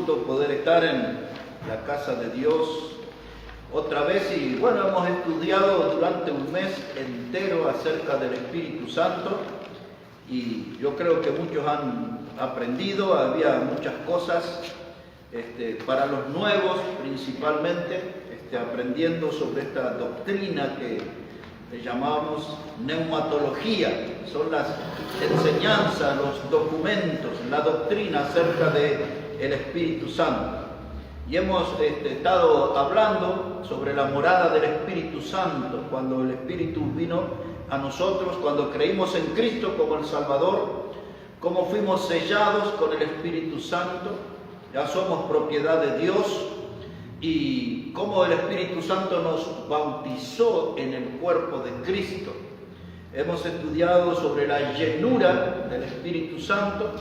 gusto poder estar en la casa de Dios otra vez y bueno, hemos estudiado durante un mes entero acerca del Espíritu Santo y yo creo que muchos han aprendido, había muchas cosas para los nuevos principalmente, aprendiendo sobre esta doctrina que le llamamos neumatología, son las enseñanzas, los documentos, la doctrina acerca del Espíritu Santo. Y hemos estado hablando sobre la morada del Espíritu Santo, cuando el Espíritu vino a nosotros, cuando creímos en Cristo como el Salvador, cómo fuimos sellados con el Espíritu Santo, ya somos propiedad de Dios, y cómo el Espíritu Santo nos bautizó en el cuerpo de Cristo. Hemos estudiado sobre la llenura del Espíritu Santo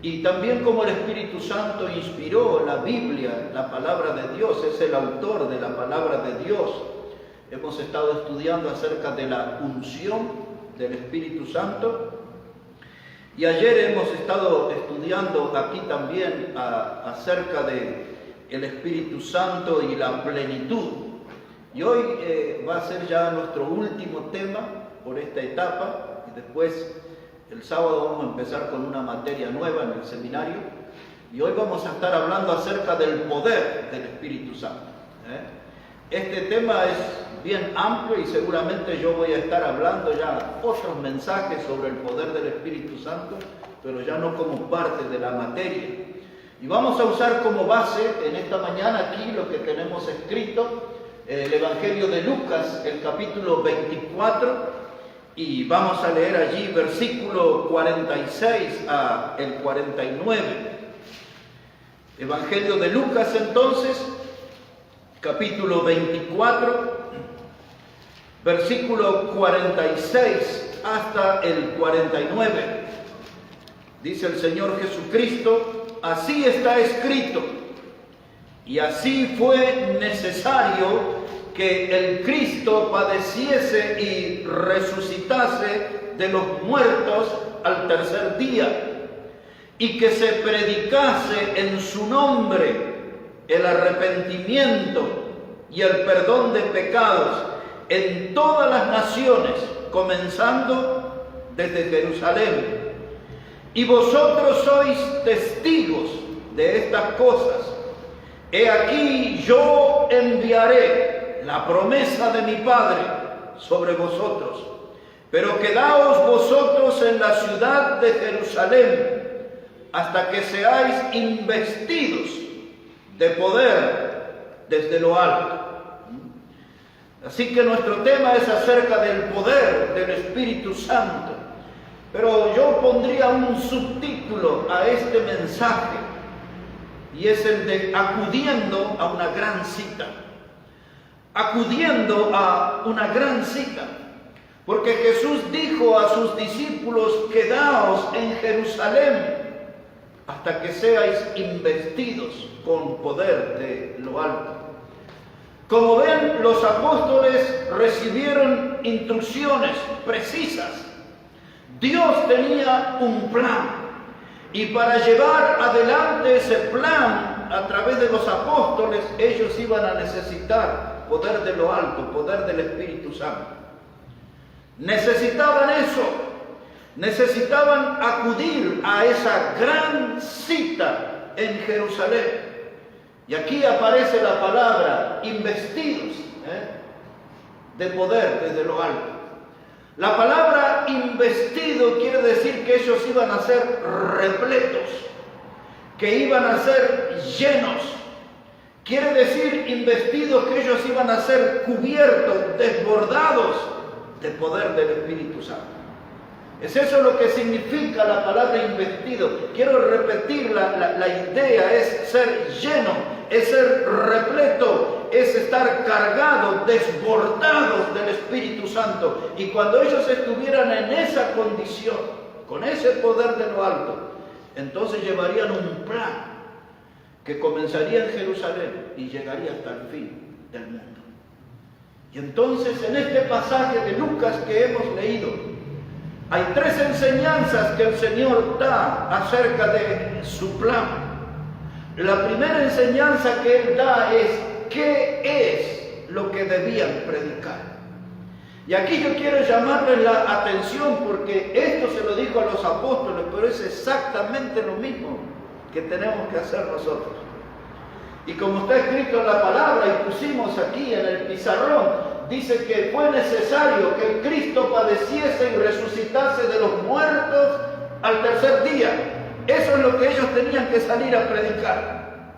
y también cómo el Espíritu Santo inspiró la Biblia, la palabra de Dios, es el autor de la palabra de Dios. Hemos estado estudiando acerca de la unción del Espíritu Santo y ayer hemos estado estudiando aquí también acerca de el Espíritu Santo y la plenitud. Y hoy va a ser ya nuestro último tema por esta etapa, y después el sábado vamos a empezar con una materia nueva en el seminario, y hoy vamos a estar hablando acerca del poder del Espíritu Santo. Este tema es bien amplio y seguramente yo voy a estar hablando ya otros mensajes sobre el poder del Espíritu Santo, pero ya no como parte de la materia. Y vamos a usar como base en esta mañana aquí lo que tenemos escrito, el Evangelio de Lucas, el capítulo 24, y vamos a leer allí versículo 46 a el 49. Evangelio de Lucas entonces, capítulo 24, versículo 46 hasta el 49. Dice el Señor Jesucristo: así está escrito, y así fue necesario que el Cristo padeciese y resucitase de los muertos al tercer día, y que se predicase en su nombre el arrepentimiento y el perdón de pecados en todas las naciones, comenzando desde Jerusalén. Y vosotros sois testigos de estas cosas. He aquí yo enviaré la promesa de mi Padre sobre vosotros, pero quedaos vosotros en la ciudad de Jerusalén hasta que seáis investidos de poder desde lo alto. Así que nuestro tema es acerca del poder del Espíritu Santo. Pero yo pondría un subtítulo a este mensaje, y es el de acudiendo a una gran cita. Acudiendo a una gran cita. Porque Jesús dijo a sus discípulos: quedaos en Jerusalén hasta que seáis investidos con poder de lo alto. Como ven, los apóstoles recibieron instrucciones precisas. Dios tenía un plan, y para llevar adelante ese plan a través de los apóstoles, ellos iban a necesitar poder de lo alto, poder del Espíritu Santo. Necesitaban eso, necesitaban acudir a esa gran cita en Jerusalén. Y aquí aparece la palabra investidos de poder desde lo alto. La palabra investido quiere decir que ellos iban a ser repletos, que iban a ser llenos. Quiere decir investidos que ellos iban a ser cubiertos, desbordados de poder del Espíritu Santo. Es eso lo que significa la palabra investido. Quiero repetir la idea, es ser lleno, es ser repleto, es estar cargados, desbordados del Espíritu Santo. Y cuando ellos estuvieran en esa condición, con ese poder de lo alto, entonces llevarían un plan que comenzaría en Jerusalén y llegaría hasta el fin del mundo. Y entonces en este pasaje de Lucas que hemos leído, hay tres enseñanzas que el Señor da acerca de su plan. la primera enseñanza que él da es qué es lo que debían predicar. Y aquí yo quiero llamarles la atención porque esto se lo dijo a los apóstoles, pero es exactamente lo mismo que tenemos que hacer nosotros. Y como está escrito en la palabra y pusimos aquí en el pizarrón, dice que fue necesario que el Cristo padeciese y resucitase de los muertos al tercer día. Eso es lo que ellos tenían que salir a predicar.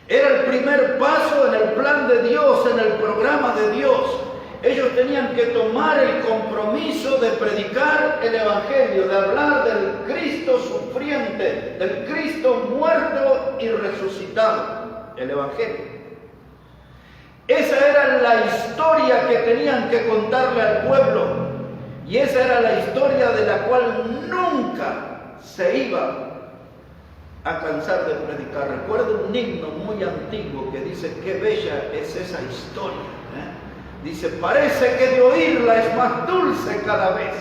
Era el primer paso en el plan de Dios, en el programa de Dios. Ellos tenían que tomar el compromiso de predicar el Evangelio, de hablar del Cristo sufriente, del Cristo muerto y resucitado, el Evangelio. Esa era la historia que tenían que contarle al pueblo, y esa era la historia de la cual nunca se iba a cansar de predicar. Recuerdo un himno muy antiguo que dice: qué bella es esa historia. Dice: parece que de oírla es más dulce cada vez.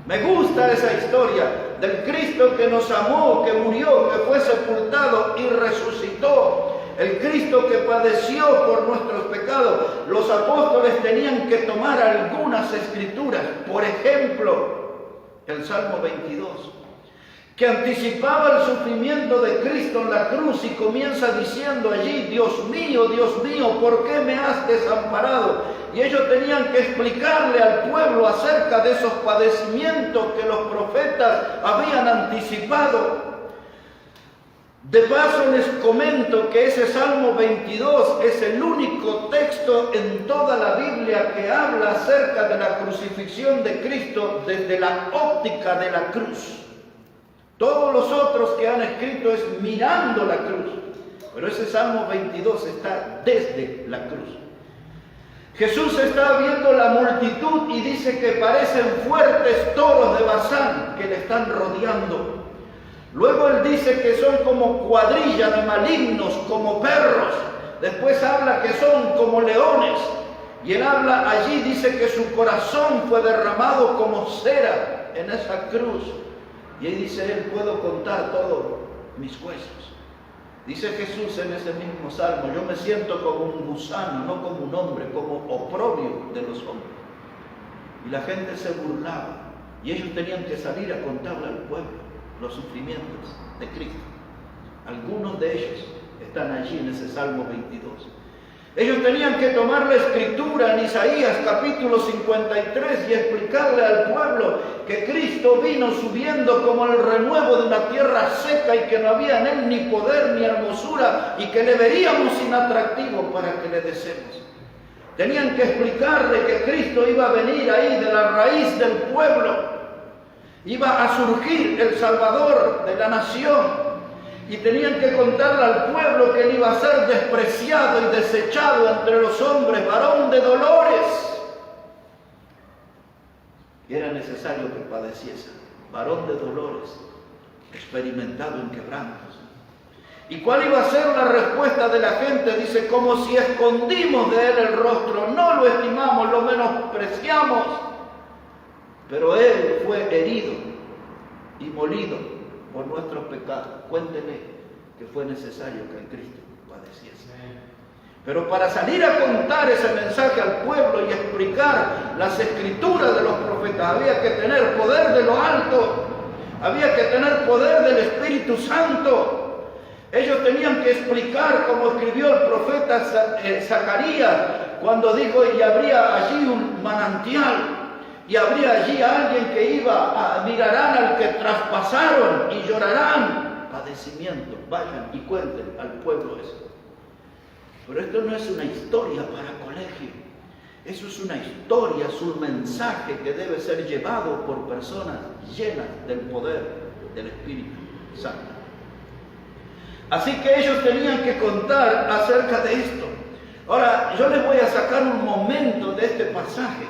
Me gusta esa historia del Cristo que nos amó, que murió, que fue sepultado y resucitó. El Cristo que padeció por nuestros pecados. Los apóstoles tenían que tomar algunas escrituras. Por ejemplo, el Salmo 22, que anticipaba el sufrimiento de Cristo en la cruz y comienza diciendo allí: Dios mío, ¿por qué me has desamparado? Y ellos tenían que explicarle al pueblo acerca de esos padecimientos que los profetas habían anticipado. De paso les comento que ese Salmo 22 es el único texto en toda la Biblia que habla acerca de la crucifixión de Cristo desde la óptica de la cruz. Todos los otros que han escrito es mirando la cruz, pero ese Salmo 22 está desde la cruz. Jesús está viendo la multitud y dice que parecen fuertes toros de Basán que le están rodeando. Luego él dice que son como cuadrilla de malignos, como perros. Después habla que son como leones. Y él habla allí, dice que su corazón fue derramado como cera en esa cruz. Y ahí dice él: puedo contar todos mis huesos. Dice Jesús en ese mismo salmo: yo me siento como un gusano, no como un hombre, como oprobio de los hombres. Y la gente se burlaba. Y ellos tenían que salir a contarle al pueblo los sufrimientos de Cristo. Algunos de ellos están allí en ese Salmo 22. Ellos tenían que tomar la escritura en Isaías capítulo 53 y explicarle al pueblo que Cristo vino subiendo como el renuevo de una tierra seca y que no había en él ni poder ni hermosura y que le veríamos inatractivo para que le deseemos. Tenían que explicarle que Cristo iba a venir ahí de la raíz del pueblo. Iba a surgir el Salvador de la nación. Y tenían que contarle al pueblo que él iba a ser despreciado y desechado entre los hombres, varón de dolores. Y era necesario que padeciese, varón de dolores, experimentado en quebrantos. ¿Y cuál iba a ser la respuesta de la gente? Dice: como si escondimos de él el rostro, no lo estimamos, lo menospreciamos. Pero él fue herido y molido por nuestros pecados. Cuéntele que fue necesario que el Cristo padeciese. Pero para salir a contar ese mensaje al pueblo y explicar las escrituras de los profetas, había que tener poder de lo alto, había que tener poder del Espíritu Santo. Ellos tenían que explicar, como escribió el profeta Zacarías, cuando dijo: y habría allí un manantial, y habría allí alguien que mirarán al que traspasaron y llorarán. Padecimiento, vayan y cuenten al pueblo eso. Pero esto no es una historia para colegio. Eso es una historia, es un mensaje que debe ser llevado por personas llenas del poder del Espíritu Santo. Así que ellos tenían que contar acerca de esto. Ahora, yo les voy a sacar un momento de este pasaje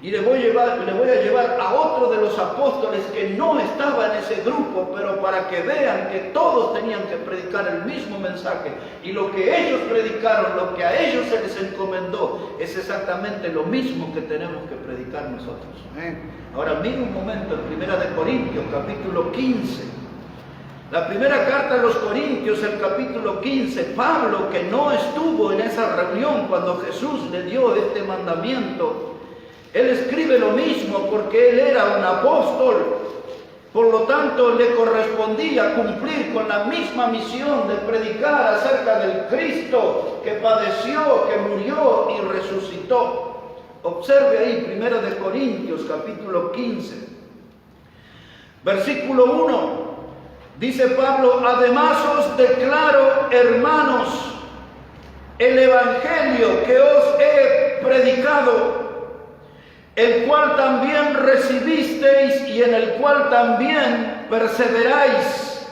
y les voy a llevar a otro de los apóstoles que no estaba en ese grupo, pero para que vean que todos tenían que predicar el mismo mensaje. Y lo que ellos predicaron, lo que a ellos se les encomendó, es exactamente lo mismo que tenemos que predicar nosotros. Ahora miren un momento en 1 Corintios capítulo 15. La primera carta a los Corintios, el capítulo 15, Pablo, que no estuvo en esa reunión cuando Jesús le dio este mandamiento, él escribe lo mismo porque él era un apóstol. Por lo tanto, le correspondía cumplir con la misma misión de predicar acerca del Cristo que padeció, que murió y resucitó. Observe ahí, 1 Corintios, capítulo 15, versículo 1. Dice Pablo: además os declaro, hermanos, el evangelio que os he predicado, el cual también recibisteis y en el cual también perseveráis,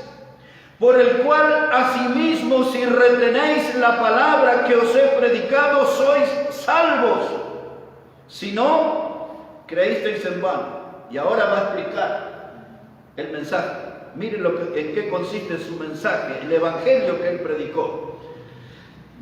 por el cual asimismo si retenéis la palabra que os he predicado sois salvos, si no, creísteis en vano. Y ahora va a explicar el mensaje. Miren en qué consiste su mensaje, el evangelio que él predicó.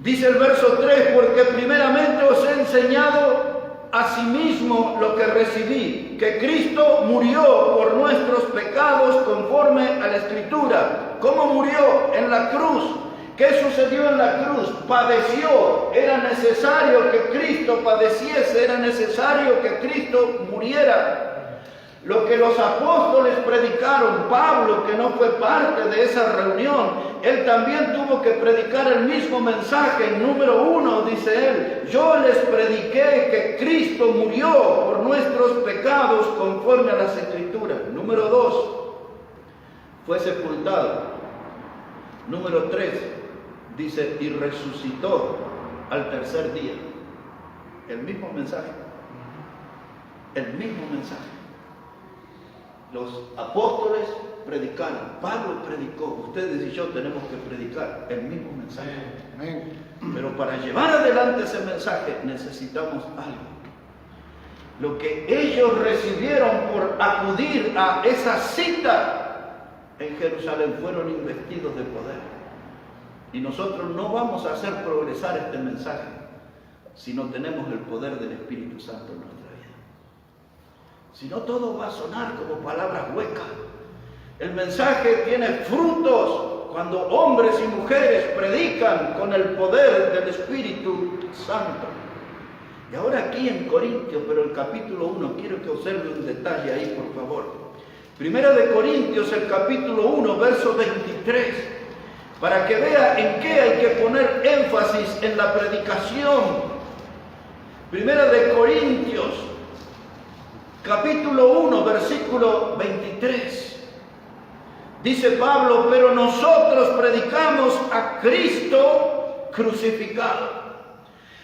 Dice el verso 3: porque primeramente os he enseñado asimismo lo que recibí, que Cristo murió por nuestros pecados conforme a la Escritura. ¿Cómo murió? En la cruz. ¿Qué sucedió en la cruz? Padeció. Era necesario que Cristo padeciese, era necesario que Cristo muriera. Lo que los apóstoles predicaron, Pablo, que no fue parte de esa reunión, él también tuvo que predicar el mismo mensaje. Número 1, dice él: yo les prediqué que Cristo murió por nuestros pecados conforme a las Escrituras. Número 2, fue sepultado. Número 3, dice, y resucitó al tercer día. El mismo mensaje. El mismo mensaje. Los apóstoles predicaron, Pablo predicó, ustedes y yo tenemos que predicar el mismo mensaje. Amén. Pero para llevar adelante ese mensaje necesitamos algo. Lo que ellos recibieron por acudir a esa cita en Jerusalén, fueron investidos de poder. Y nosotros no vamos a hacer progresar este mensaje si no tenemos el poder del Espíritu Santo en nuestra vida. Si no, todo va a sonar como palabras huecas. El mensaje tiene frutos cuando hombres y mujeres predican con el poder del Espíritu Santo. Y ahora aquí en Corintios, pero el capítulo 1, quiero que observe un detalle ahí, por favor. 1 Corintios, el capítulo 1, verso 23, para que vea en qué hay que poner énfasis en la predicación. 1 Corintios, capítulo 1, versículo 23. Dice Pablo: pero nosotros predicamos a Cristo crucificado.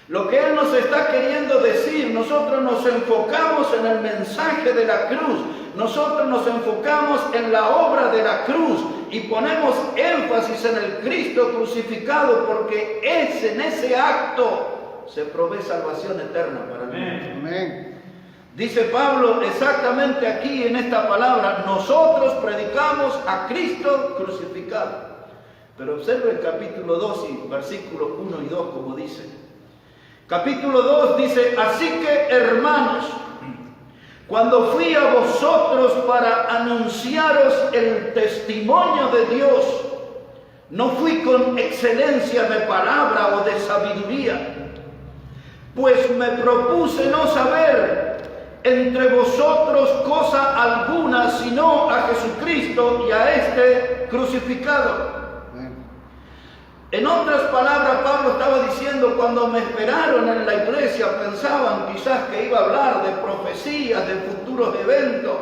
Lo que él nos está queriendo decir, nosotros nos enfocamos en el mensaje de la cruz. Nosotros nos enfocamos en la obra de la cruz y ponemos énfasis en el Cristo crucificado, porque en ese acto se provee salvación eterna para el mundo. Amén. Dice Pablo exactamente aquí en esta palabra: nosotros predicamos a Cristo crucificado. Pero observe el capítulo 2 y versículos 1 y 2 como dice. Capítulo 2 dice: así que, hermanos, cuando fui a vosotros para anunciaros el testimonio de Dios, no fui con excelencia de palabra o de sabiduría, pues me propuse no saber entre vosotros cosa alguna, sino a Jesucristo y a este crucificado. En otras palabras, Pablo estaba diciendo: cuando me esperaron en la iglesia, pensaban quizás que iba a hablar de profecías, de futuros eventos,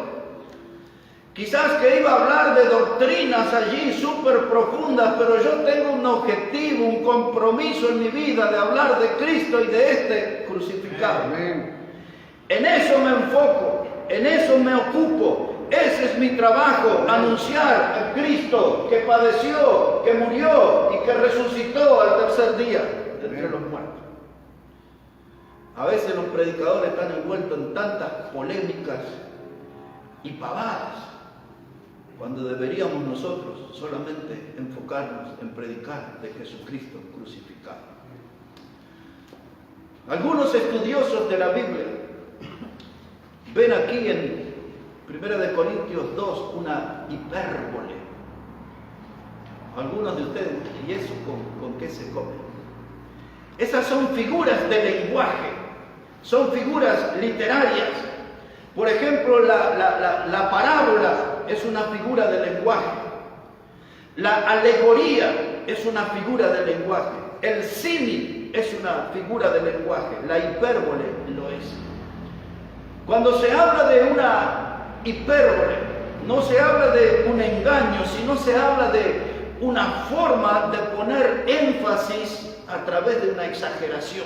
quizás que iba a hablar de doctrinas allí súper profundas, pero yo tengo un objetivo, un compromiso en mi vida de hablar de Cristo y de este crucificado. Amén. En eso me enfoco, en eso me ocupo. Ese es mi trabajo, anunciar a Cristo que padeció, que murió y que resucitó al tercer día de entre los muertos. A veces los predicadores están envueltos en tantas polémicas y pavadas, cuando deberíamos nosotros solamente enfocarnos en predicar de Jesucristo crucificado. Algunos estudiosos de la Biblia ven aquí en 1 Corintios 2 una hipérbole. Algunos de ustedes, ¿y eso con qué se come? Esas son figuras de lenguaje, son figuras literarias. Por ejemplo, la parábola es una figura de lenguaje. La alegoría es una figura de lenguaje. El símil es una figura de lenguaje. La hipérbole lo es. Cuando se habla de una hipérbole, no se habla de un engaño, sino se habla de una forma de poner énfasis a través de una exageración.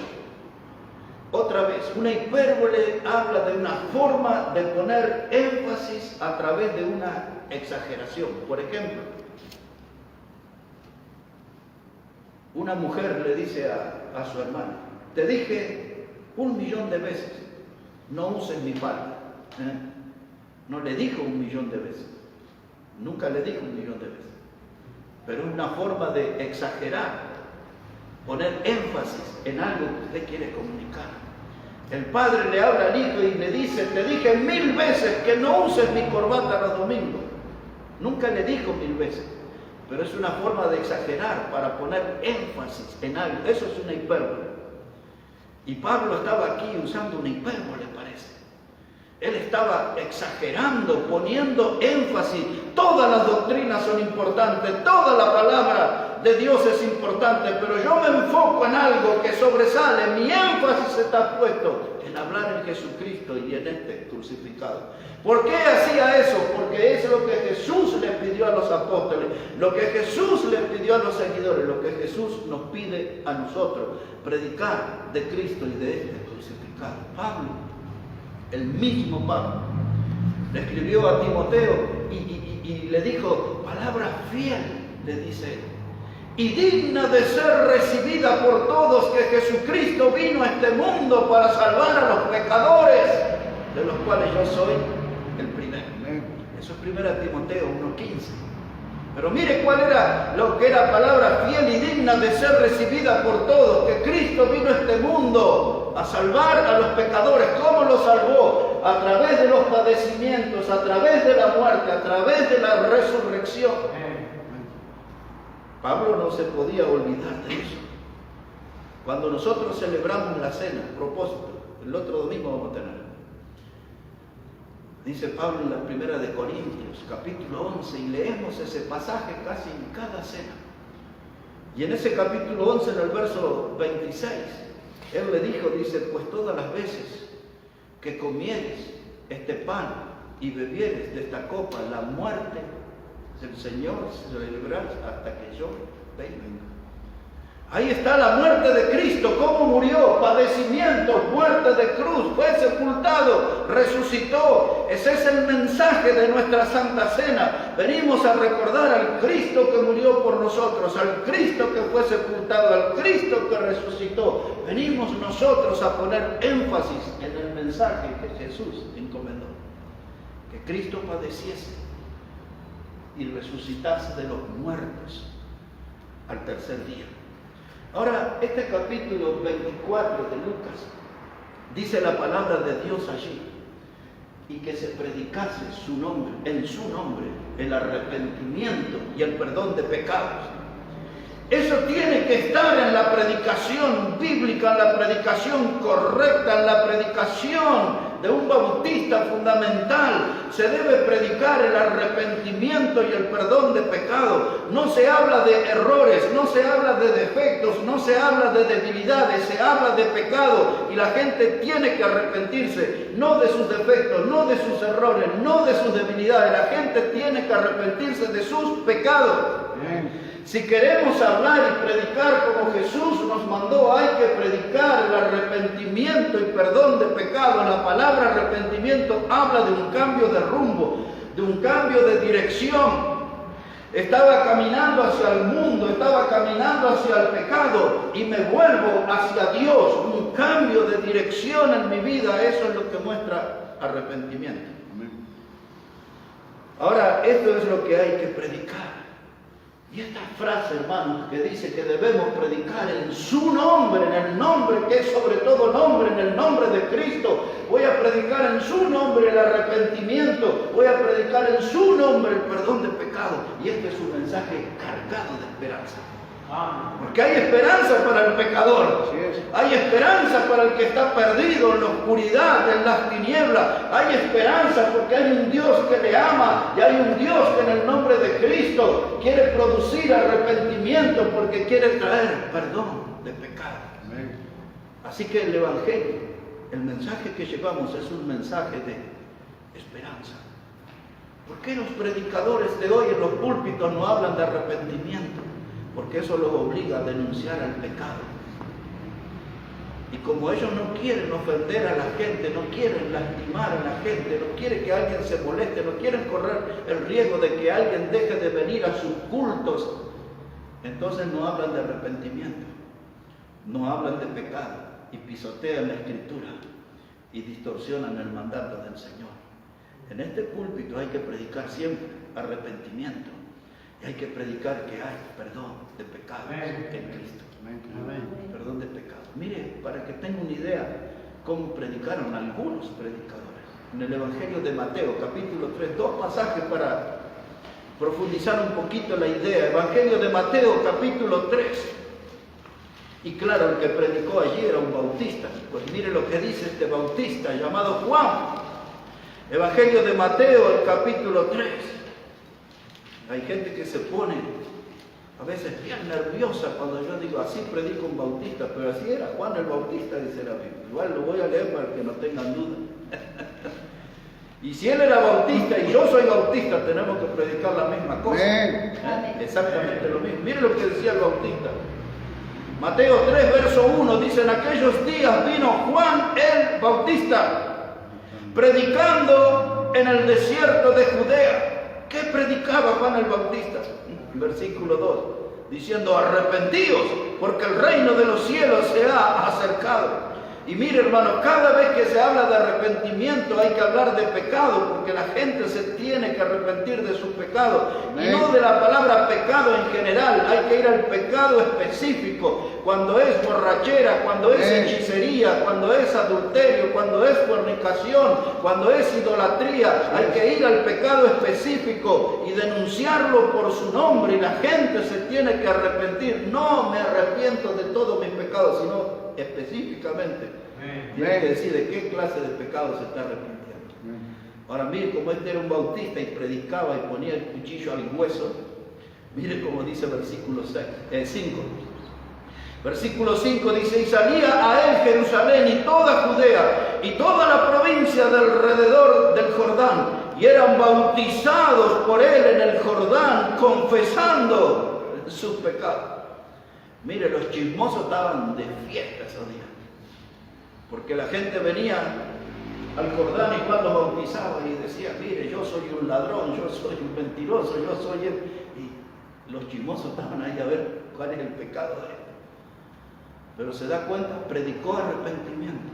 Otra vez, una hipérbole habla de una forma de poner énfasis a través de una exageración. Por ejemplo, una mujer le dice a su hermana: te dije 1.000.000 de veces, no uses mi falda. No le dijo 1.000.000 de veces, nunca le dijo 1.000.000 de veces, pero es una forma de exagerar, poner énfasis en algo que usted quiere comunicar. El padre le habla al hijo y le dice: te dije 1.000 veces que no uses mi corbata los domingos. Nunca le dijo 1.000 veces, pero es una forma de exagerar para poner énfasis en algo. Eso es una hipérbole. Y Pablo estaba aquí usando una hipérbole, parece. Él estaba exagerando, poniendo énfasis. Todas las doctrinas son importantes, toda la palabra de Dios es importante, pero yo me enfoco en algo que sobresale. Mi énfasis está puesto en hablar en Jesucristo y en este crucificado. ¿Por qué hacía eso? Porque es lo que Jesús le pidió a los apóstoles, lo que Jesús le pidió a los seguidores, lo que Jesús nos pide a nosotros: predicar de Cristo y de este crucificado. Pablo, el mismo Pablo, le escribió a Timoteo y le dijo: palabra fiel, le dice él, y digna de ser recibida por todos, que Jesucristo vino a este mundo para salvar a los pecadores, de los cuales yo soy el primero. Eso es 1 Timoteo 1:15. Pero mire cuál era lo que era palabra fiel y digna de ser recibida por todos, que Cristo vino a este mundo a salvar a los pecadores. ¿Cómo los salvó? A través de los padecimientos, a través de la muerte, a través de la resurrección. Pablo no se podía olvidar de eso. Cuando nosotros celebramos la cena, a propósito, el otro domingo vamos a tener, dice Pablo en la primera de Corintios, capítulo 11, y leemos ese pasaje casi en cada cena. Y en ese capítulo 11, en el verso 26, él le dijo, dice: pues todas las veces que comieres este pan y bebieres de esta copa, la muerte del Señor celebrarás hasta que yo venga. Ahí está la muerte de Cristo, cómo murió, padecimiento, muerte de cruz, fue sepultado, resucitó. Ese es el mensaje de nuestra Santa Cena. Venimos a recordar al Cristo que murió por nosotros, al Cristo que fue sepultado, al Cristo que resucitó. Venimos nosotros a poner énfasis en el mensaje que Jesús encomendó: que Cristo padeciese y resucitase de los muertos al tercer día. Ahora, este capítulo 24 de Lucas, dice la palabra de Dios allí, y que se predicase su nombre, en su nombre, el arrepentimiento y el perdón de pecados. Eso tiene que estar en la predicación bíblica, en la predicación correcta, en la predicación de un bautista fundamental. Se debe predicar el arrepentimiento y el perdón de pecado. No se habla de errores, no se habla de defectos, no se habla de debilidades, se habla de pecado, y la gente tiene que arrepentirse, no de sus defectos, no de sus errores, no de sus debilidades. La gente tiene que arrepentirse de sus pecados. Bien. Si queremos hablar y predicar como Jesús nos mandó, hay que predicar el arrepentimiento y perdón de pecado. La palabra arrepentimiento habla de un cambio de rumbo, de un cambio de dirección. Estaba caminando hacia el mundo, estaba caminando hacia el pecado y me vuelvo hacia Dios. Un cambio de dirección en mi vida, eso es lo que muestra arrepentimiento. Ahora, esto es lo que hay que predicar. Y esta frase, hermanos, que dice que debemos predicar en su nombre, en el nombre que es sobre todo nombre, en el nombre de Cristo, voy a predicar en su nombre el arrepentimiento, voy a predicar en su nombre el perdón de pecado. Y este es un mensaje cargado de esperanza. Porque hay esperanza para el pecador, hay esperanza para el que está perdido en la oscuridad, en las tinieblas, hay esperanza porque hay un Dios que le ama y hay un Dios que en el nombre de Cristo quiere producir arrepentimiento porque quiere traer perdón de pecado. Así que el Evangelio, el mensaje que llevamos es un mensaje de esperanza. ¿Por qué los predicadores de hoy en los púlpitos no hablan de arrepentimiento? Porque eso los obliga a denunciar al pecado. Y como ellos no quieren ofender a la gente, no quieren lastimar a la gente, no quieren que alguien se moleste, no quieren correr el riesgo de que alguien deje de venir a sus cultos, entonces no hablan de arrepentimiento, no hablan de pecado y pisotean la Escritura y distorsionan el mandato del Señor. En este púlpito hay que predicar siempre arrepentimiento. Y hay que predicar que hay perdón de pecados en Cristo. Perdón de pecados. Mire, para que tenga una idea, cómo predicaron algunos predicadores. En el Evangelio de Mateo, capítulo 3, dos pasajes para profundizar un poquito la idea. Evangelio de Mateo, capítulo 3. Y claro, el que predicó allí era un bautista. Pues mire lo que dice este bautista llamado Juan. Evangelio de Mateo, el capítulo 3. Hay gente que se pone a veces bien nerviosa cuando yo digo así predico un bautista, pero así era Juan el Bautista, dice la Biblia. Igual lo voy a leer para que no tengan duda. Y si él era bautista y yo soy bautista, tenemos que predicar la misma cosa. Exactamente lo mismo. Miren lo que decía el bautista. Mateo 3, verso 1, dice: en aquellos días vino Juan el Bautista, predicando en el desierto de Judea. ¿Qué predicaba Juan el Bautista? Versículo 2, diciendo: arrepentíos, porque el reino de los cielos se ha acercado. Y mire, hermano, cada vez que se habla de arrepentimiento hay que hablar de pecado, porque la gente se tiene que arrepentir de sus pecados. Y no de la palabra pecado en general, hay que ir al pecado específico. Cuando es borrachera, cuando es hechicería, cuando es adulterio, cuando es fornicación, cuando es idolatría, hay que ir al pecado específico y denunciarlo por su nombre. Y la gente se tiene que arrepentir. No me arrepiento de todos mis pecados, sino específicamente tiene que decir de qué clase de pecado se está arrepintiendo. Ahora mire, como este era un bautista y predicaba y ponía el cuchillo al hueso, mire cómo dice versículo 5. Versículo 5 dice: y salía a él Jerusalén y toda Judea y toda la provincia de alrededor del Jordán, y eran bautizados por él en el Jordán, confesando sus pecados. Mire, los chismosos estaban de fiesta esos días, porque la gente venía al Jordán y Juan los bautizaba y decía: mire, yo soy un ladrón, yo soy un mentiroso, yo soy él. Y los chismosos estaban ahí a ver cuál es el pecado de él. Pero se da cuenta, predicó arrepentimiento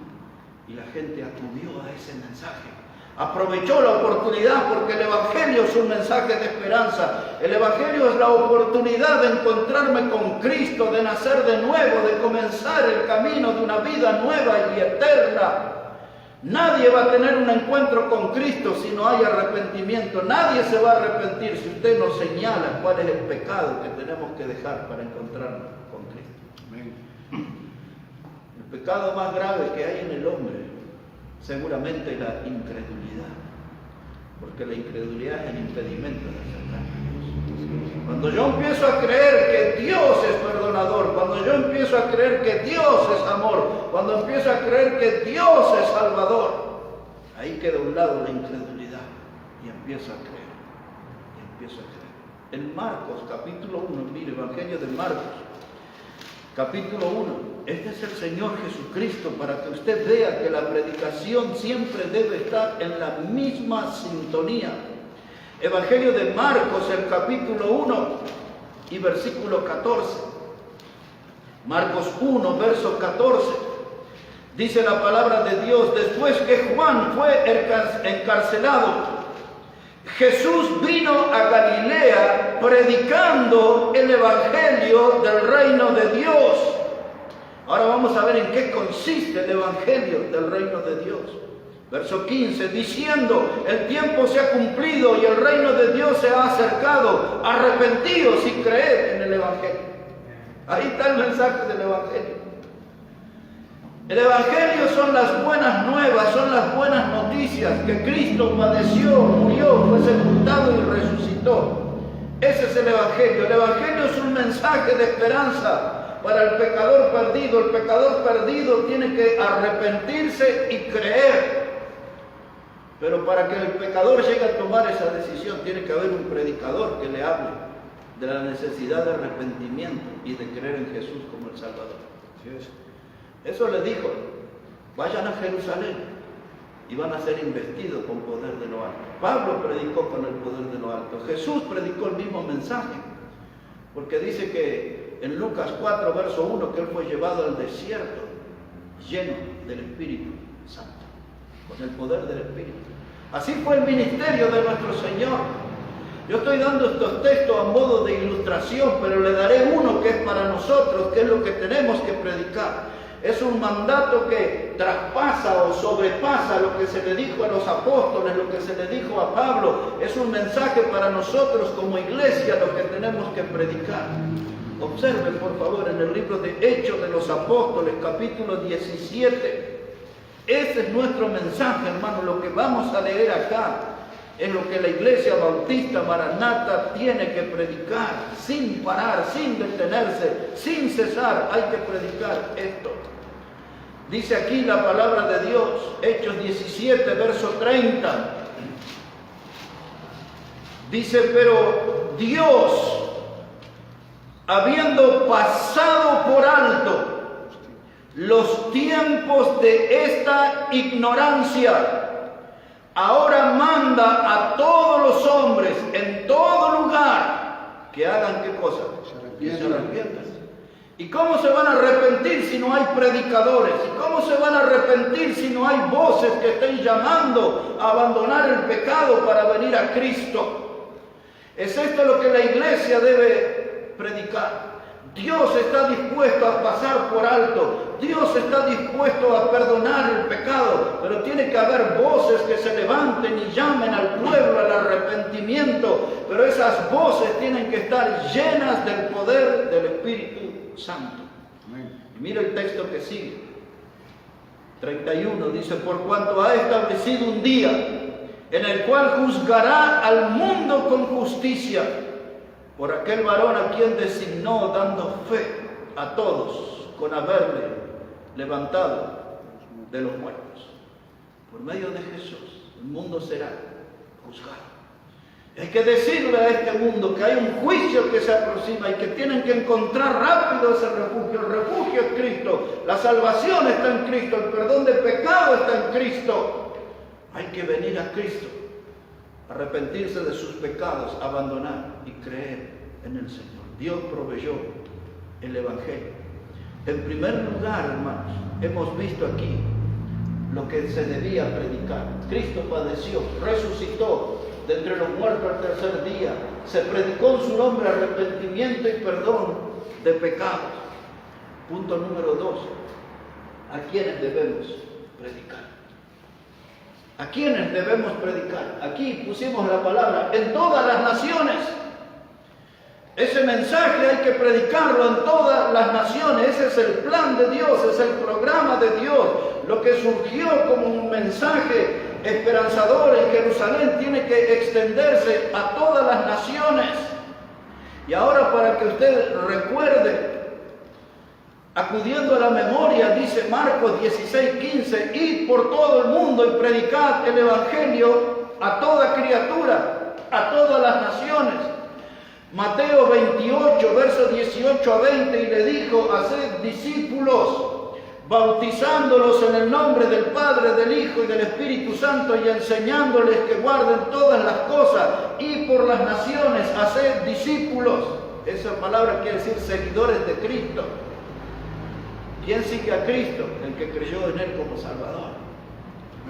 y la gente acudió a ese mensaje. Aprovechó la oportunidad, porque el Evangelio es un mensaje de esperanza. El Evangelio es la oportunidad de encontrarme con Cristo, de nacer de nuevo, de comenzar el camino de una vida nueva y eterna. Nadie va a tener un encuentro con Cristo si no hay arrepentimiento. Nadie se va a arrepentir si usted nos señala cuál es el pecado que tenemos que dejar para encontrarnos con Cristo. Amén. El pecado más grave que hay en el hombre seguramente es la incredulidad, porque la incredulidad es el impedimento de acercarnos a Dios. Cuando yo empiezo a creer que Dios es perdonador, cuando yo empiezo a creer que Dios es amor, cuando empiezo a creer que Dios es salvador, ahí queda a un lado la incredulidad y empiezo a creer. En Marcos capítulo 1, mire, Evangelio de Marcos capítulo 1. Este es el Señor Jesucristo, para que usted vea que la predicación siempre debe estar en la misma sintonía. Evangelio de Marcos, el capítulo 1 y versículo 14. Marcos 1, verso 14. Dice la palabra de Dios: después que Juan fue encarcelado, Jesús vino a Galilea predicando el Evangelio del reino de Dios. Ahora vamos a ver en qué consiste el Evangelio del reino de Dios. Verso 15, diciendo, el tiempo se ha cumplido y el reino de Dios se ha acercado. Arrepentíos y creed en el Evangelio. Ahí está el mensaje del Evangelio. El Evangelio son las buenas nuevas, son las buenas noticias, que Cristo padeció, murió, fue sepultado y resucitó. Ese es el Evangelio. El Evangelio es un mensaje de esperanza para el pecador perdido. El pecador perdido tiene que arrepentirse y creer. Pero para que el pecador llegue a tomar esa decisión, tiene que haber un predicador que le hable de la necesidad de arrepentimiento y de creer en Jesús como el Salvador. Eso le dijo, vayan a Jerusalén y van a ser investidos con poder de lo alto. Pablo predicó con el poder de lo alto. Jesús predicó el mismo mensaje, porque dice que en Lucas 4, verso 1, que Él fue llevado al desierto lleno del Espíritu Santo, con el poder del Espíritu. Así fue el ministerio de nuestro Señor. Yo estoy dando estos textos a modo de ilustración, pero le daré uno que es para nosotros, que es lo que tenemos que predicar. Es un mandato que traspasa o sobrepasa lo que se le dijo a los apóstoles, lo que se le dijo a Pablo. Es un mensaje para nosotros como iglesia lo que tenemos que predicar. Observen por favor en el libro de Hechos de los Apóstoles, capítulo 17. Ese es nuestro mensaje, hermano. Lo que vamos a leer acá es lo que la Iglesia Bautista Maranata tiene que predicar, sin parar, sin detenerse, sin cesar. Hay que predicar esto. Dice aquí la palabra de Dios, Hechos 17, verso 30. Dice, pero Dios, habiendo pasado por alto los tiempos de esta ignorancia, ahora manda a todos los hombres en todo lugar que hagan ¿qué cosa? Que se arrepientan. ¿Y cómo se van a arrepentir si no hay predicadores? ¿Y cómo se van a arrepentir si no hay voces que estén llamando a abandonar el pecado para venir a Cristo? Es esto lo que la iglesia debe predicar. Dios está dispuesto a pasar por alto. Dios está dispuesto a perdonar el pecado. Pero tiene que haber voces que se levanten y llamen al pueblo al arrepentimiento. Pero esas voces tienen que estar llenas del poder del Espíritu Santo. Mira el texto que sigue. 31 dice, por cuanto ha establecido un día en el cual juzgará al mundo con justicia, por aquel varón a quien designó, dando fe a todos con haberle levantado de los muertos. Por medio de Jesús, el mundo será juzgado. Hay que decirle a este mundo que hay un juicio que se aproxima y que tienen que encontrar rápido ese refugio. El refugio es Cristo, la salvación está en Cristo, el perdón del pecado está en Cristo. Hay que venir a Cristo, arrepentirse de sus pecados, abandonar y creer en el Señor. Dios proveyó el Evangelio. En primer lugar, hermanos, hemos visto aquí lo que se debía predicar. Cristo padeció, resucitó de entre los muertos al tercer día. Se predicó en su nombre arrepentimiento y perdón de pecados. Punto número 2. ¿A quiénes debemos predicar? ¿A quiénes debemos predicar? Aquí pusimos la palabra, en todas las naciones. Ese mensaje hay que predicarlo en todas las naciones. Ese es el plan de Dios, es el programa de Dios. Lo que surgió como un mensaje esperanzador en Jerusalén tiene que extenderse a todas las naciones. Y ahora, para que usted recuerde, acudiendo a la memoria, dice Marcos 16:15, id por todo el mundo y predicad el Evangelio a toda criatura, a todas las naciones. Mateo 28, versos 18 a 20, y le dijo, haced discípulos, bautizándolos en el nombre del Padre, del Hijo y del Espíritu Santo, y enseñándoles que guarden todas las cosas, y por las naciones haced discípulos. Esa palabra quiere decir seguidores de Cristo. ¿Quién sigue a Cristo? El que creyó en Él como Salvador.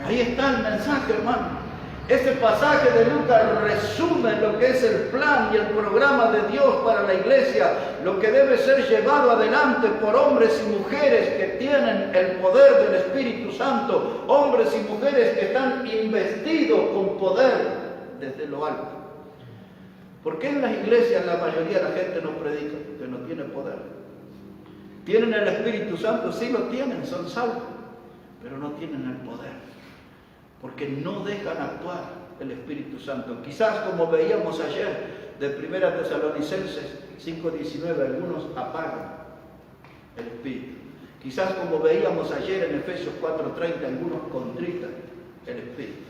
Ahí está el mensaje, hermano. Este pasaje de Lucas resume lo que es el plan y el programa de Dios para la iglesia, lo que debe ser llevado adelante por hombres y mujeres que tienen el poder del Espíritu Santo, hombres y mujeres que están investidos con poder desde lo alto. ¿Por qué en las iglesias la mayoría de la gente no predica? Porque no tiene poder. ¿Tienen el Espíritu Santo? Sí lo tienen, son salvos, pero no tienen el poder. Porque no dejan actuar el Espíritu Santo. Quizás como veíamos ayer de 1 Tesalonicenses 5:19, algunos apagan el Espíritu. Quizás como veíamos ayer en Efesios 4:30, algunos contritan el Espíritu.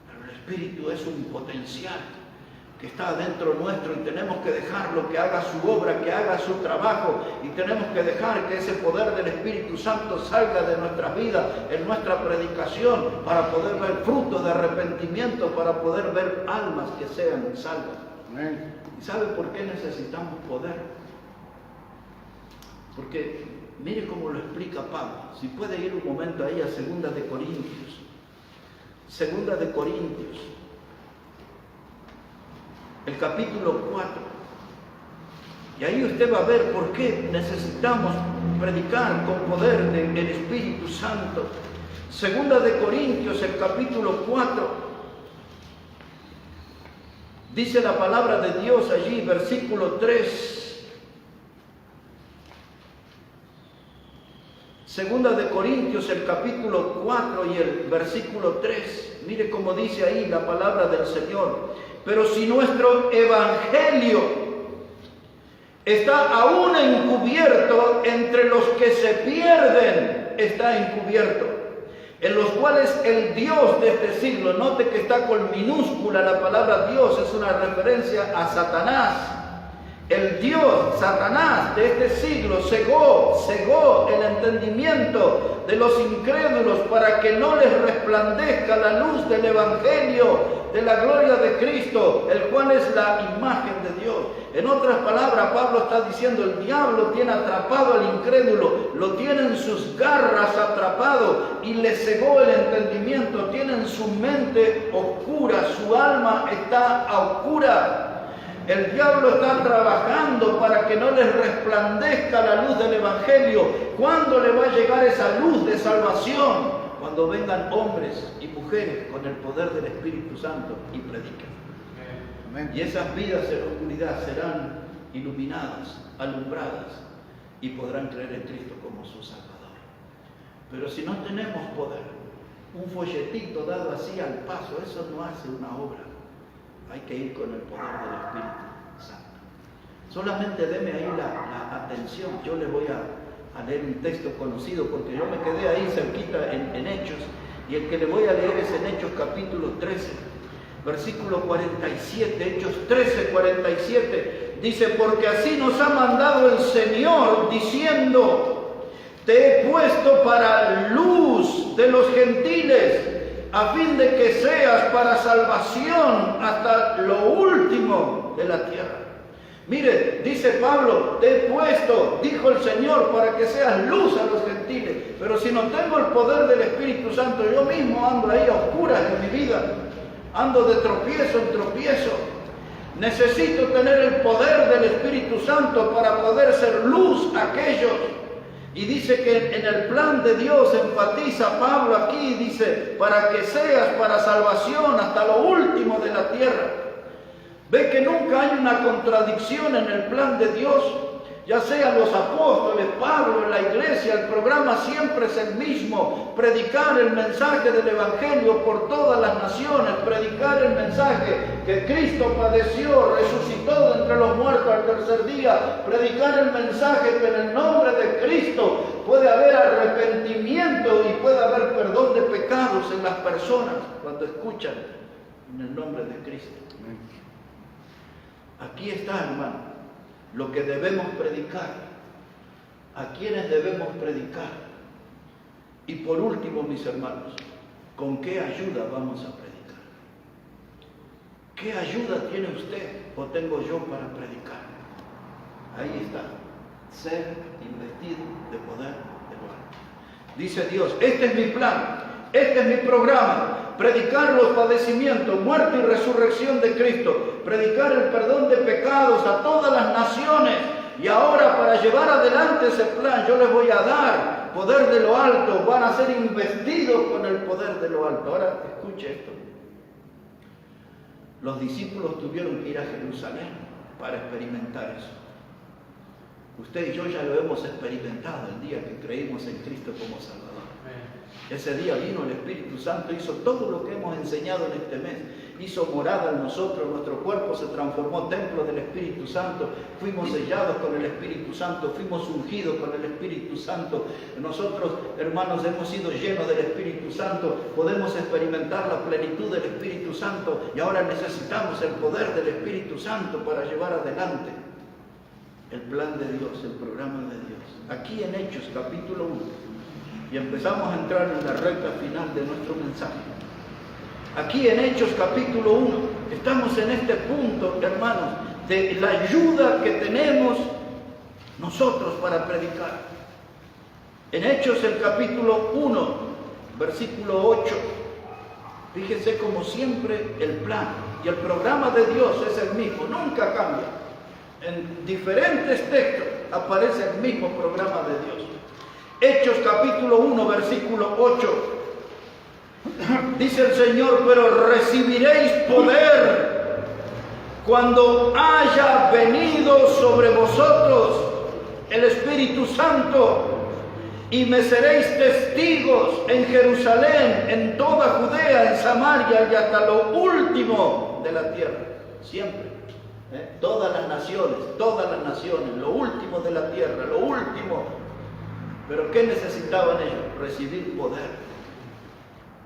Pero el Espíritu es un potencial que está dentro nuestro y tenemos que dejarlo que haga su obra, que haga su trabajo, y tenemos que dejar que ese poder del Espíritu Santo salga de nuestras vidas, en nuestra predicación, para poder ver frutos de arrepentimiento, para poder ver almas que sean salvas. Amén. ¿Y sabe por qué necesitamos poder? Porque mire cómo lo explica Pablo. Si puede ir un momento ahí a 2 de Corintios. 2 de Corintios. El capítulo 4. Y ahí usted va a ver por qué necesitamos predicar con poder del Espíritu Santo. 2 de Corintios, el capítulo 4. Dice la palabra de Dios allí, versículo 3. 2 de Corintios, el capítulo 4 y el versículo 3. Mire cómo dice ahí la palabra del Señor. Pero si nuestro evangelio está aún encubierto, entre los que se pierden está encubierto, en los cuales el Dios de este siglo, note que está con minúscula la palabra Dios, es una referencia a Satanás. El Dios, Satanás de este siglo, cegó el entendimiento de los incrédulos para que no les resplandezca la luz del Evangelio, de la gloria de Cristo, el cual es la imagen de Dios. En otras palabras, Pablo está diciendo, el diablo tiene atrapado al incrédulo, lo tiene en sus garras atrapado y le cegó el entendimiento, tiene en su mente oscura, su alma está a oscura. El diablo está trabajando para que no les resplandezca la luz del Evangelio. ¿Cuándo le va a llegar esa luz de salvación? Cuando vengan hombres y mujeres con el poder del Espíritu Santo y prediquen. Amén. Y esas vidas en oscuridad serán iluminadas, alumbradas, y podrán creer en Cristo como su Salvador. Pero si no tenemos poder, un folletito dado así al paso, eso no hace una obra. Hay que ir con el poder del Espíritu Santo. Solamente deme ahí la atención. Yo le voy a leer un texto conocido porque yo me quedé ahí cerquita en Hechos, y el que le voy a leer es en Hechos capítulo 13, versículo 47, Hechos 13, 47, dice, porque así nos ha mandado el Señor, diciendo, te he puesto para luz de los gentiles, a fin de que seas para salvación hasta lo último de la tierra. Mire, dice Pablo, te he puesto, dijo el Señor, para que seas luz a los gentiles. Pero si no tengo el poder del Espíritu Santo, yo mismo ando ahí a oscuras en mi vida. Ando de tropiezo en tropiezo. Necesito tener el poder del Espíritu Santo para poder ser luz a aquellos. Y dice que en el plan de Dios, enfatiza Pablo aquí, dice, para que seas para salvación hasta lo último de la tierra. Ve que nunca hay una contradicción en el plan de Dios, ya sean los apóstoles, Pablo, en la iglesia, el programa siempre es el mismo, predicar el mensaje del Evangelio por todas las naciones, predicar el mensaje que Cristo padeció, resucitó de entre los muertos al tercer día, predicar el mensaje que en el nombre de Cristo puede haber arrepentimiento y puede haber perdón de pecados en las personas cuando escuchan en el nombre de Cristo. Aquí está, hermano, lo que debemos predicar, a quienes debemos predicar. Y por último, mis hermanos, ¿con qué ayuda vamos a predicar? ¿Qué ayuda tiene usted o tengo yo para predicar? Ahí está, ser investido de poder de lo alto. Dice Dios, este es mi plan, este es mi programa. predicar los padecimientos, muerte y resurrección de Cristo, predicar el perdón de pecados a todas las naciones. Y ahora, para llevar adelante ese plan, yo les voy a dar poder de lo alto, van a ser investidos con el poder de lo alto. Ahora, escuche esto. Los discípulos tuvieron que ir a Jerusalén para experimentar eso. Usted y yo ya lo hemos experimentado el día que creímos en Cristo como Salvador. Ese día vino el Espíritu Santo, hizo todo lo que hemos enseñado en este mes. Hizo morada en nosotros, nuestro cuerpo se transformó templo del Espíritu Santo. Fuimos sellados con el Espíritu Santo, fuimos ungidos con el Espíritu Santo. Nosotros, hermanos, hemos sido llenos del Espíritu Santo. Podemos experimentar la plenitud del Espíritu Santo y ahora necesitamos el poder del Espíritu Santo para llevar adelante el plan de Dios, el programa de Dios. Aquí en Hechos capítulo 1, y empezamos a entrar en la recta final de nuestro mensaje. Aquí en Hechos capítulo 1, estamos en este punto, hermanos, de la ayuda que tenemos nosotros para predicar. En Hechos el capítulo 1, versículo 8, fíjense como siempre el plan y el programa de Dios es el mismo, nunca cambia. En diferentes textos aparece el mismo programa de Dios. Hechos capítulo 1, versículo 8. Dice el Señor, pero recibiréis poder cuando haya venido sobre vosotros el Espíritu Santo, y me seréis testigos en Jerusalén, en toda Judea, en Samaria y hasta lo último de la tierra. Siempre. Todas las naciones, lo último de la tierra, lo último. Pero ¿qué necesitaban ellos? Recibir poder.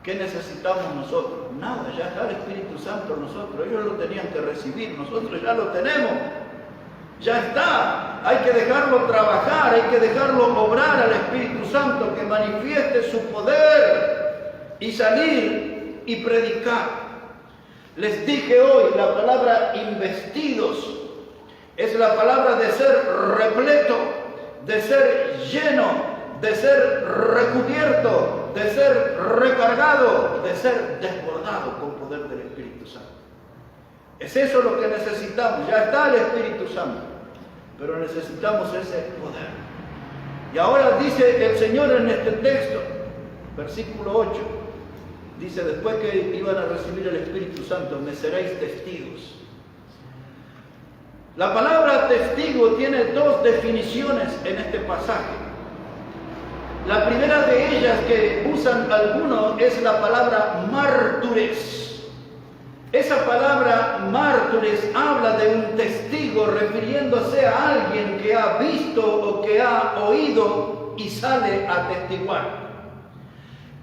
¿Qué necesitamos nosotros? Nada, ya está el Espíritu Santo en nosotros. Ellos lo tenían que recibir, nosotros ya lo tenemos. Ya está. Hay que dejarlo trabajar, hay que dejarlo obrar al Espíritu Santo, que manifieste su poder y salir y predicar. Les dije hoy, la palabra investidos es la palabra de ser repleto, de ser lleno, de ser recubierto, de ser recargado, de ser desbordado con poder del Espíritu Santo. Es eso lo que necesitamos. Ya está el Espíritu Santo, pero necesitamos ese poder. Y ahora dice el Señor en este texto, versículo 8, dice, después que iban a recibir el Espíritu Santo, me seréis testigos. La palabra testigo tiene dos definiciones en este pasaje. La primera de ellas que usan algunos es la palabra mártires. Esa palabra mártires habla de un testigo refiriéndose a alguien que ha visto o que ha oído y sale a testiguar.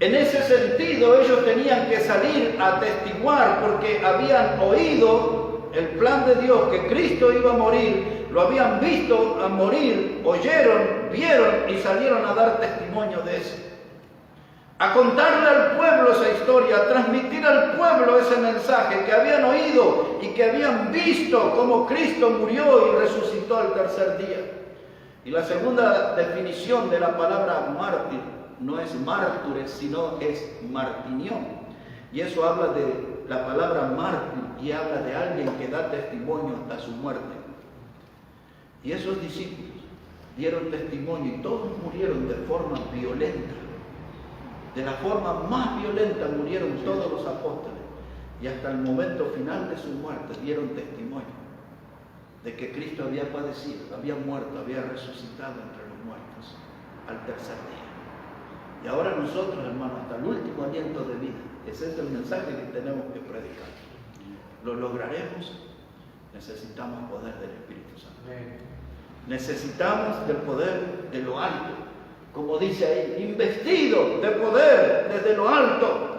En ese sentido, ellos tenían que salir a testiguar porque habían oído el plan de Dios, que Cristo iba a morir, lo habían visto a morir, oyeron, vieron y salieron a dar testimonio de eso. A contarle al pueblo esa historia, a transmitir al pueblo ese mensaje que habían oído y que habían visto cómo Cristo murió y resucitó al tercer día. Y la segunda definición de la palabra mártir no es mártires, sino es martinión. Y eso habla de la palabra mártir y habla de alguien que da testimonio hasta su muerte. Y esos discípulos dieron testimonio y todos murieron de forma violenta. De la forma más violenta murieron todos los apóstoles. Y hasta el momento final de su muerte dieron testimonio de que Cristo había padecido, había muerto, había resucitado entre los muertos al tercer día. Y ahora nosotros, hermanos, hasta el último aliento de vida, ese es el mensaje que tenemos que predicar. ¿Lo lograremos? Necesitamos poder del Espíritu Santo. Necesitamos del poder de lo alto. Como dice ahí, investido de poder desde lo alto.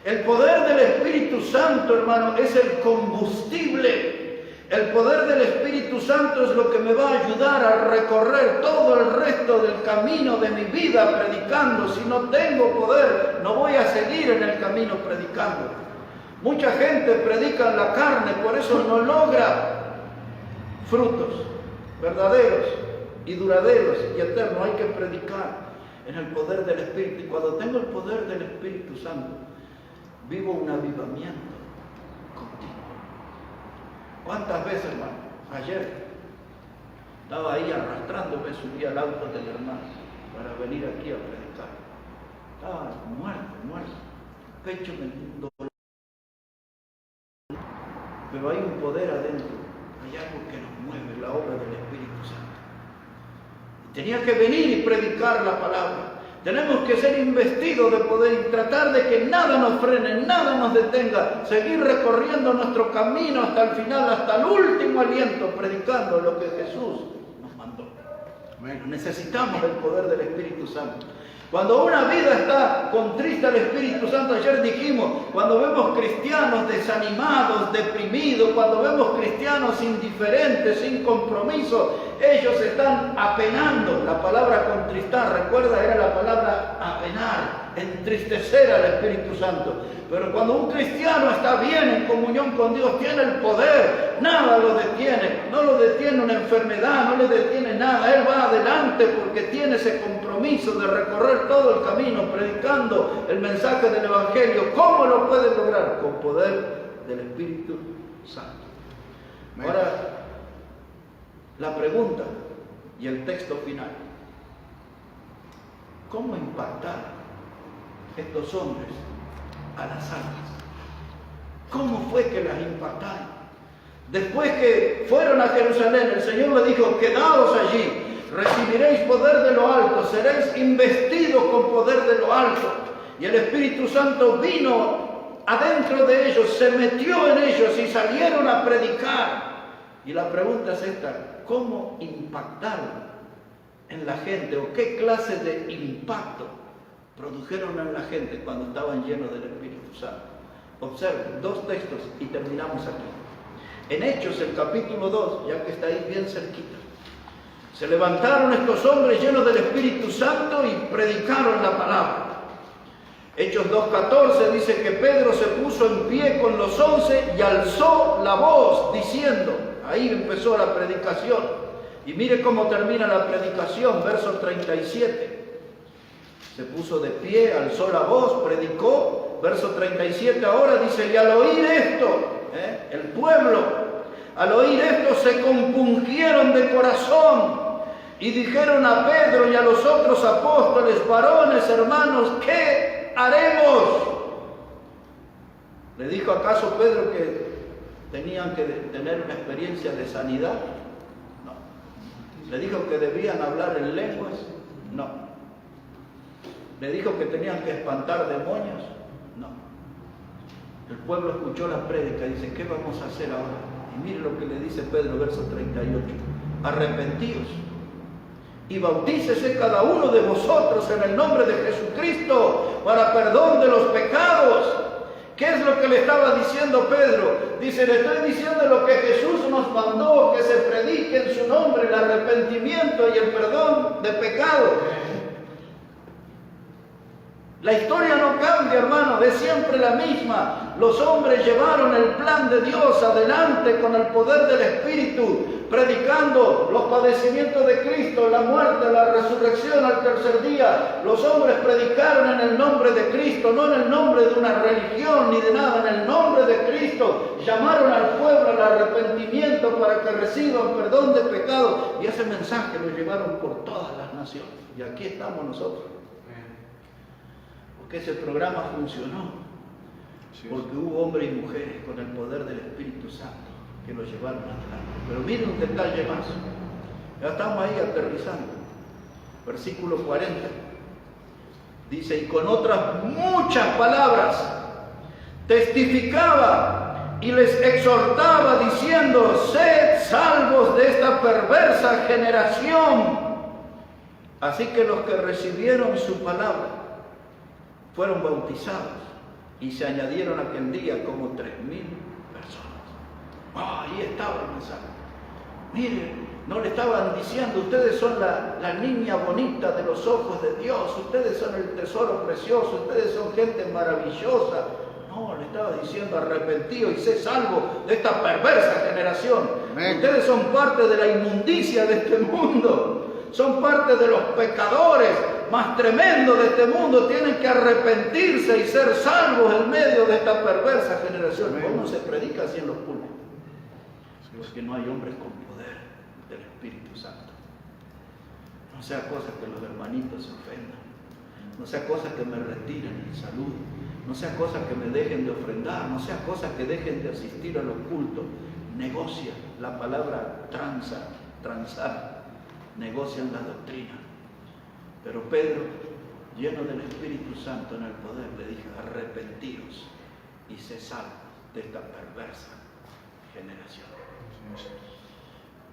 El poder del Espíritu Santo, hermano, es el combustible. El poder del Espíritu Santo es lo que me va a ayudar a recorrer todo el resto del camino de mi vida predicando. Si no tengo poder, no voy a seguir en el camino predicando. Mucha gente predica en la carne, por eso no logra frutos verdaderos y duraderos y eternos. Hay que predicar en el poder del Espíritu. Y cuando tengo el poder del Espíritu Santo, vivo un avivamiento continuo. ¿Cuántas veces, hermano? Ayer estaba ahí arrastrándome, subí al auto del hermano para venir aquí a predicar. Estaba muerto, pecho me dolor. Pero hay un poder adentro, hay algo que nos mueve, la obra del Espíritu Santo. Y tenía que venir y predicar la palabra. Tenemos que ser investidos de poder y tratar de que nada nos frene, nada nos detenga, seguir recorriendo nuestro camino hasta el final, hasta el último aliento, predicando lo que Jesús nos mandó. Bueno, necesitamos el poder del Espíritu Santo. Cuando una vida está contrista al Espíritu Santo, ayer dijimos, cuando vemos cristianos desanimados, deprimidos, cuando vemos cristianos indiferentes, sin compromiso, ellos están apenando. La palabra contristar, recuerda, era la palabra apenar, entristecer al Espíritu Santo. Pero cuando un cristiano está bien en comunión con Dios, tiene el poder, nada lo detiene, no lo detiene una enfermedad, no le detiene nada. Él va adelante porque tiene ese compromiso de recorrer todo el camino predicando el mensaje del Evangelio. ¿Cómo lo puede lograr? Con poder del Espíritu Santo. Ahora, la pregunta y el texto final. ¿Cómo impactar estos hombres a las almas? ¿Cómo fue que las impactaron? Después que fueron a Jerusalén, el Señor le dijo, quedaos allí, recibiréis poder de lo alto, seréis investidos con poder de lo alto. Y el Espíritu Santo vino adentro de ellos, se metió en ellos y salieron a predicar. Y la pregunta es esta, ¿cómo impactaron en la gente o qué clase de impacto produjeron en la gente cuando estaban llenos del Espíritu Santo? Observen, dos textos y terminamos aquí. En Hechos, el capítulo 2, ya que está ahí bien cerquita, se levantaron estos hombres llenos del Espíritu Santo y predicaron la palabra. Hechos 2:14 dice que Pedro se puso en pie con los 11 y alzó la voz diciendo, ahí empezó la predicación. Y mire cómo termina la predicación, verso 37. Se puso de pie, alzó la voz, predicó. Verso 37 ahora dice, y al oír esto, el pueblo, al oír esto se compungieron de corazón y dijeron a Pedro y a los otros apóstoles, varones, hermanos, ¿qué haremos? ¿Le dijo acaso Pedro que tenían que tener una experiencia de sanidad? No. ¿Le dijo que debían hablar en lenguas? No. ¿Le dijo que tenían que espantar demonios? No. El pueblo escuchó la prédica y dice, ¿qué vamos a hacer ahora? Y mire lo que le dice Pedro, verso 38. Arrepentíos y bautícese cada uno de vosotros en el nombre de Jesucristo para perdón de los pecados. ¿Qué es lo que le estaba diciendo Pedro? Dice, le estoy diciendo lo que Jesús nos mandó, que se predique en su nombre el arrepentimiento y el perdón de pecados. La historia no cambia, hermano, es siempre la misma. Los hombres llevaron el plan de Dios adelante con el poder del Espíritu, predicando los padecimientos de Cristo, la muerte, la resurrección al tercer día. Los hombres predicaron en el nombre de Cristo, no en el nombre de una religión ni de nada, en el nombre de Cristo. Llamaron al pueblo al arrepentimiento para que reciban perdón de pecados. Y ese mensaje lo llevaron por todas las naciones. Y aquí estamos nosotros. Porque ese programa funcionó. Porque hubo hombres y mujeres con el poder del Espíritu Santo que lo llevaron adelante. Pero miren un detalle más. Ya estamos ahí aterrizando. Versículo 40. Dice, y con otras muchas palabras testificaba y les exhortaba diciendo, sed salvos de esta perversa generación. Así que los que recibieron su palabra fueron bautizados y se añadieron aquel día como 3.000 personas. Ahí estaba el mensaje. Miren, no le estaban diciendo, ustedes son la niña bonita de los ojos de Dios, ustedes son el tesoro precioso, ustedes son gente maravillosa. No, le estaba diciendo, arrepentido y sé salvo de esta perversa generación. Amén. Ustedes son parte de la inmundicia de este mundo. son parte de los pecadores más tremendos de este mundo, tienen que arrepentirse y ser salvos en medio de esta perversa generación. ¿Cómo se predica así en los púlpitos? Porque no hay hombres con poder del Espíritu Santo. No sea cosa que los hermanitos se ofendan, no sea cosa que me retiren el saludo, no sea cosa que me dejen de ofrendar, no sea cosa que dejen de asistir a los cultos. Negocia, la palabra transar, negocian la doctrina. Pero Pedro, lleno del Espíritu Santo en el poder, le dijo: arrepentiros y sed salvos de esta perversa generación.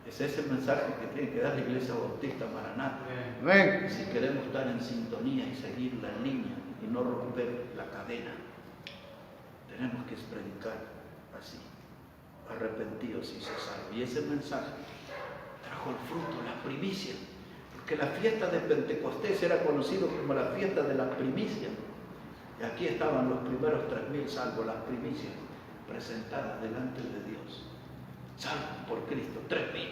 Es ese mensaje que tiene que dar la Iglesia Bautista Maranata. Si queremos estar en sintonía y seguir la línea y no romper la cadena, tenemos que predicar así: arrepentidos y sed salvos. Y ese mensaje trajo el fruto, la primicia, porque la fiesta de Pentecostés era conocido como la fiesta de la primicia. Y aquí estaban los primeros 3.000 salvos, las primicias presentadas delante de Dios, salvos por Cristo, 3.000.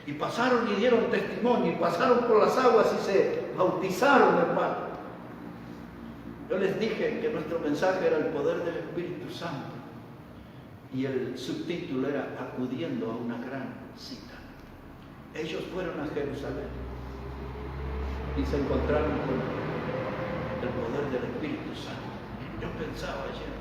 Y pasaron y dieron testimonio, y pasaron por las aguas y se bautizaron, hermano. Yo les dije que nuestro mensaje era el poder del Espíritu Santo. Y el subtítulo era acudiendo a una gran cita. Ellos fueron a Jerusalén y se encontraron con el poder del Espíritu Santo. Yo pensaba ayer,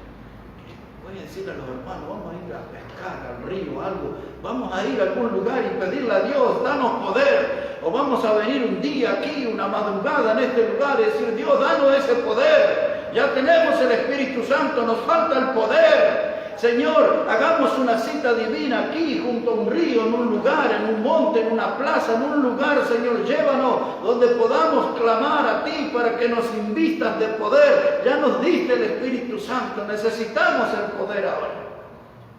voy a decirle a los hermanos: vamos a ir a pescar al río, algo, vamos a ir a algún lugar y pedirle a Dios: danos poder. O vamos a venir un día aquí, una madrugada en este lugar, y decir: Dios, danos ese poder. Ya tenemos el Espíritu Santo, nos falta el poder. Señor, hagamos una cita divina aquí, junto a un río, en un lugar, en un monte, en una plaza, en un lugar, Señor. Llévanos donde podamos clamar a ti para que nos invistas de poder. Ya nos diste el Espíritu Santo, necesitamos el poder ahora.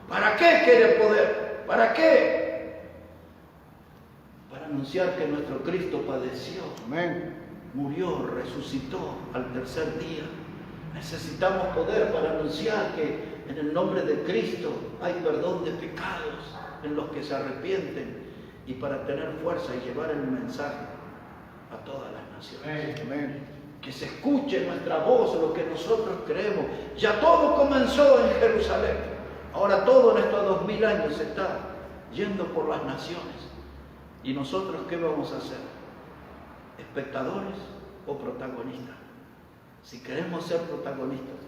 ¿Para qué quiere poder? ¿Para qué? Para anunciar que nuestro Cristo padeció, murió, resucitó al tercer día. Necesitamos poder para anunciar que en el nombre de Cristo hay perdón de pecados en los que se arrepienten, y para tener fuerza y llevar el mensaje a todas las naciones. Que se escuche nuestra voz, lo que nosotros creemos. Ya todo comenzó en Jerusalén. Ahora todo en estos 2000 años se está yendo por las naciones. ¿Y nosotros qué vamos a hacer? ¿Espectadores o protagonistas? Si queremos ser protagonistas,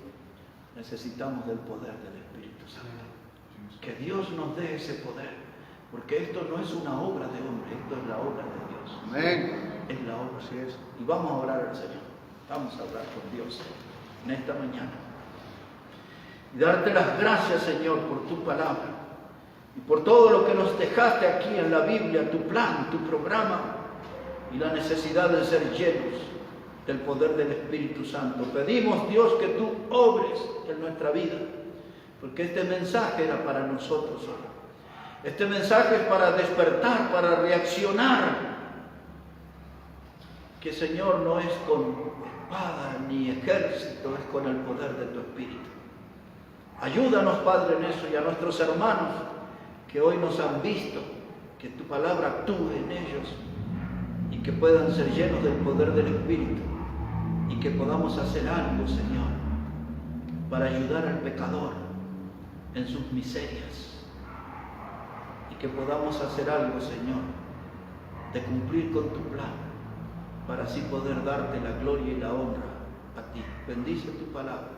necesitamos del poder del Espíritu Santo. Que Dios nos dé ese poder, porque esto no es una obra de hombre, esto es la obra de Dios. Amén. Es la obra de Dios. Y vamos a orar al Señor. Vamos a hablar con Dios en esta mañana. Y darte las gracias, Señor, por tu palabra y por todo lo que nos dejaste aquí en la Biblia, tu plan, tu programa, y la necesidad de ser llenos del poder del Espíritu Santo. Pedimos, Dios, que tú obres en nuestra vida, porque este mensaje era para nosotros ahora. Este mensaje es para despertar, para reaccionar. Que, Señor, no es con espada ni ejército, es con el poder de tu Espíritu. Ayúdanos, Padre, en eso, y a nuestros hermanos que hoy nos han visto, que tu palabra actúe en ellos y que puedan ser llenos del poder del Espíritu, y que podamos hacer algo, Señor, para ayudar al pecador en sus miserias, y que podamos hacer algo, Señor, de cumplir con tu plan, para así poder darte la gloria y la honra a ti. Bendice tu palabra,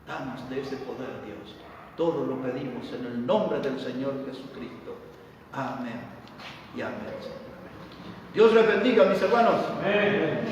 danos de ese poder, Dios. Todo lo pedimos en el nombre del Señor Jesucristo. Amén y amén. Dios les bendiga, mis hermanos. Amén.